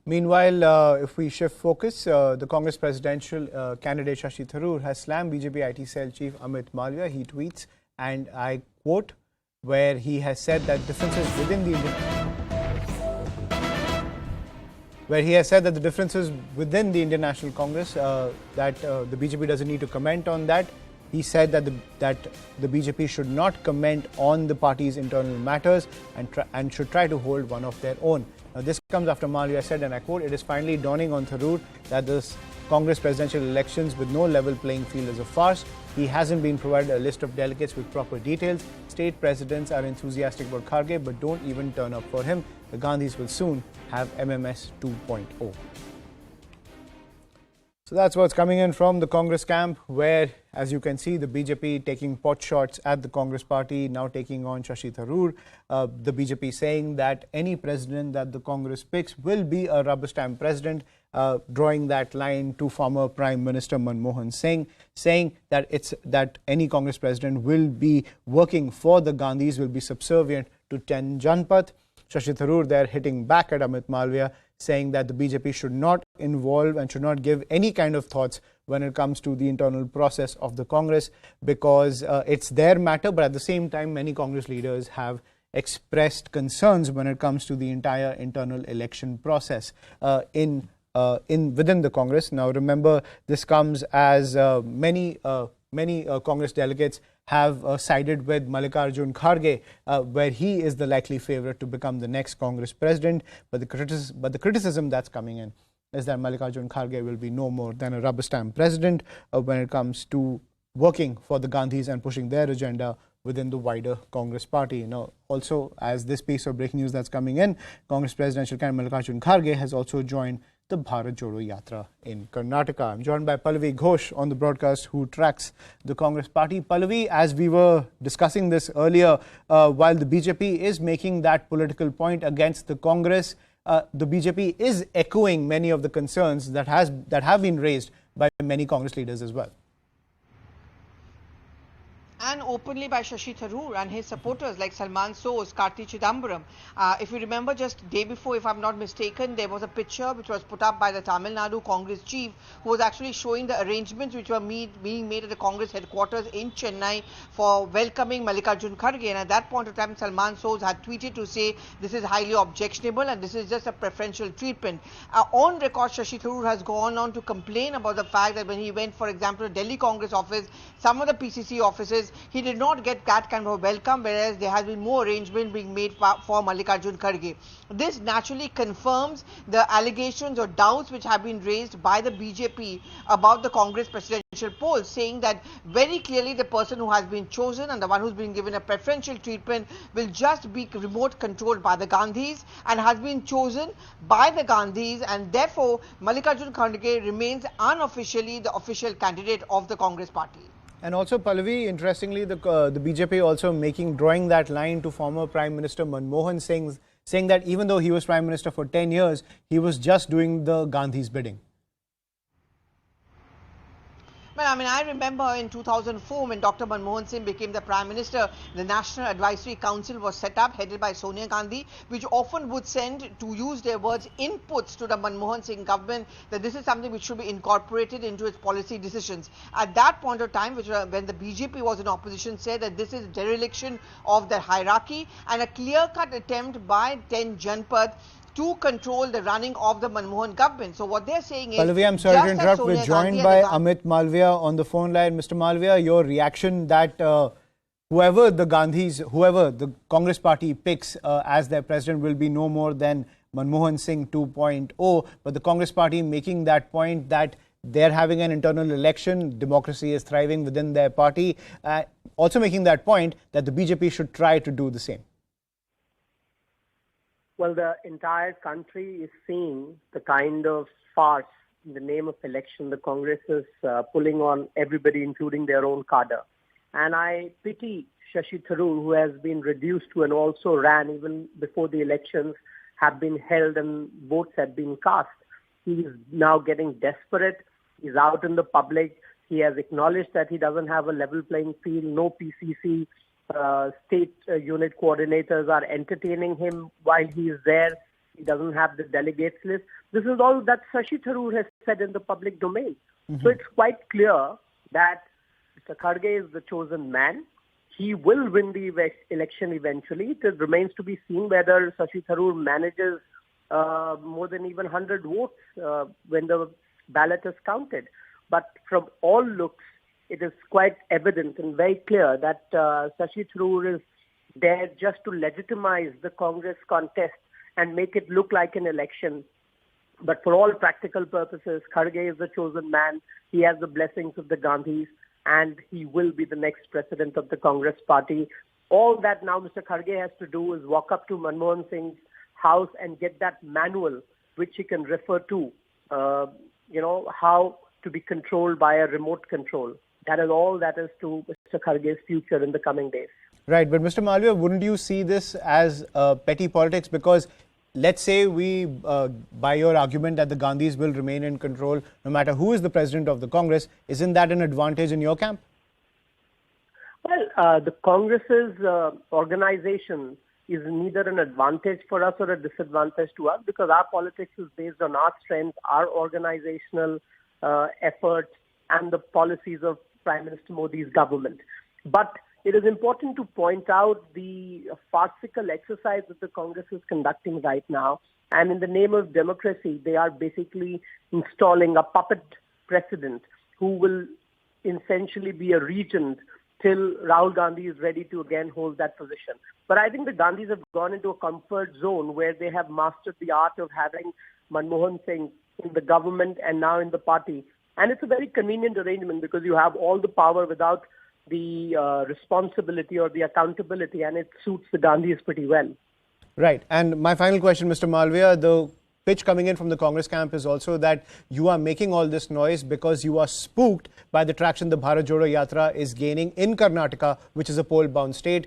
Meanwhile, if we shift focus, the Congress presidential candidate Shashi Tharoor has slammed BJP IT cell chief Amit Malviya. He tweets, and I quote, where he has said that differences within the Indian National Congress, that the BJP doesn't need to comment on that. He said that the BJP should not comment on the party's internal matters and should try to hold one of their own. Now, this comes after Malviya said, and I quote, "It is finally dawning on Tharoor that this Congress presidential elections with no level playing field is a farce. He hasn't been provided a list of delegates with proper details. State presidents are enthusiastic about Kharge but don't even turn up for him. The Gandhis will soon have MMS 2.0. So that's what's coming in from the Congress camp, where, as you can see, the BJP taking pot shots at the Congress party, now taking on Shashi Tharoor. The BJP saying that any president that the Congress picks will be a rubber stamp president, drawing that line to former Prime Minister Manmohan Singh, saying that any Congress president will be working for the Gandhis, will be subservient to 10 Janpath. Shashi Tharoor there hitting back at Amit Malviya, saying that the BJP should not involve and should not give any kind of thoughts when it comes to the internal process of the Congress, because it's their matter. But at the same time, many Congress leaders have expressed concerns when it comes to the entire internal election process within the Congress. Now, remember, this comes as many Congress delegates have sided with Mallikarjun Kharge, where he is the likely favorite to become the next Congress president. But the criticism that's coming in is that Mallikarjun Kharge will be no more than a rubber stamp president when it comes to working for the Gandhis and pushing their agenda within the wider Congress party. Now, also, as this piece of breaking news that's coming in, Congress presidential candidate Mallikarjun Kharge has also joined the Bharat Jodo Yatra in Karnataka. I'm joined by Pallavi Ghosh on the broadcast, who tracks the Congress party. Pallavi, as we were discussing this earlier, while the BJP is making that political point against the Congress, the BJP is echoing many of the concerns that have been raised by many Congress leaders as well. And openly by Shashi Tharoor and his supporters like Salman Soos, Karti Chidambaram. If you remember, just day before, if I'm not mistaken, there was a picture which was put up by the Tamil Nadu Congress chief, who was actually showing the arrangements which were being made at the Congress headquarters in Chennai for welcoming Mallikarjun Kharge. And at that point of time, Salman Soos had tweeted to say this is highly objectionable and this is just a preferential treatment. On record, Shashi Tharoor has gone on to complain about the fact that when he went, for example, to Delhi Congress office, some of the PCC offices, he did not get that kind of a welcome, whereas there has been more arrangement being made for Mallikarjun Kharge. This naturally confirms the allegations or doubts which have been raised by the BJP about the Congress presidential poll, saying that very clearly the person who has been chosen and the one who's been given a preferential treatment will just be remote controlled by the Gandhis and has been chosen by the Gandhis, and therefore Mallikarjun Kharge remains unofficially the official candidate of the Congress party. And also, Pallavi, interestingly, the BJP also drawing that line to former Prime Minister Manmohan Singh, saying that even though he was Prime Minister for 10 years, he was just doing the Gandhis' bidding. Well, I mean, I remember in 2004 when Dr. Manmohan Singh became the Prime Minister, the National Advisory Council was set up, headed by Sonia Gandhi, which often would send, to use their words, inputs to the Manmohan Singh government that this is something which should be incorporated into its policy decisions. At that point of time, when the BJP was in opposition, said that this is dereliction of the hierarchy and a clear-cut attempt by 10 Janpath to control the running of the Manmohan government. So what they're saying is... Pallavi, I'm sorry to interrupt. We're joined by Amit Malviya on the phone line. Mr. Malviya, your reaction that whoever the Congress party picks as their president will be no more than Manmohan Singh 2.0, but the Congress party making that point that they're having an internal election, democracy is thriving within their party, also making that point that the BJP should try to do the same. Well, the entire country is seeing the kind of farce in the name of election the Congress is pulling on everybody, including their own cadre. And I pity Shashi Tharoor, who has been reduced to and also ran even before the elections have been held and votes have been cast. He is now getting desperate. He's out in the public. He has acknowledged that he doesn't have a level playing field, no PCC. State unit coordinators are entertaining him while he is there. He doesn't have the delegates list. This is all that Shashi Tharoor has said in the public domain. So it's quite clear that Mr. Kharge is the chosen man. He will win the election eventually. It remains to be seen whether Shashi Tharoor manages more than even 100 votes when the ballot is counted. But from all looks, it is quite evident and very clear that Shashi Tharoor is there just to legitimize the Congress contest and make it look like an election. But for all practical purposes, Kharge is the chosen man. He has the blessings of the Gandhis, and he will be the next president of the Congress party. All that now Mr. Kharge has to do is walk up to Manmohan Singh's house and get that manual which he can refer to, how to be controlled by a remote control. That is all that is to Mr. Kharge's future in the coming days. Right, but Mr. Malviya, wouldn't you see this as petty politics? Because let's say we buy your argument that the Gandhis will remain in control no matter who is the president of the Congress. Isn't that an advantage in your camp? Well, the Congress's organization is neither an advantage for us or a disadvantage to us, because our politics is based on our strength, our organizational efforts, and the policies of Prime Minister Modi's government. But it is important to point out the farcical exercise that the Congress is conducting right now. And in the name of democracy, they are basically installing a puppet president who will essentially be a regent till Rahul Gandhi is ready to again hold that position. But I think the Gandhis have gone into a comfort zone where they have mastered the art of having Manmohan Singh in the government and now in the party. And it's a very convenient arrangement because you have all the power without the responsibility or the accountability, and it suits the Gandhis pretty well. Right. And my final question, Mr. Malviya, the pitch coming in from the Congress camp is also that you are making all this noise because you are spooked by the traction the Bharat Jodo Yatra is gaining in Karnataka, which is a poll-bound state.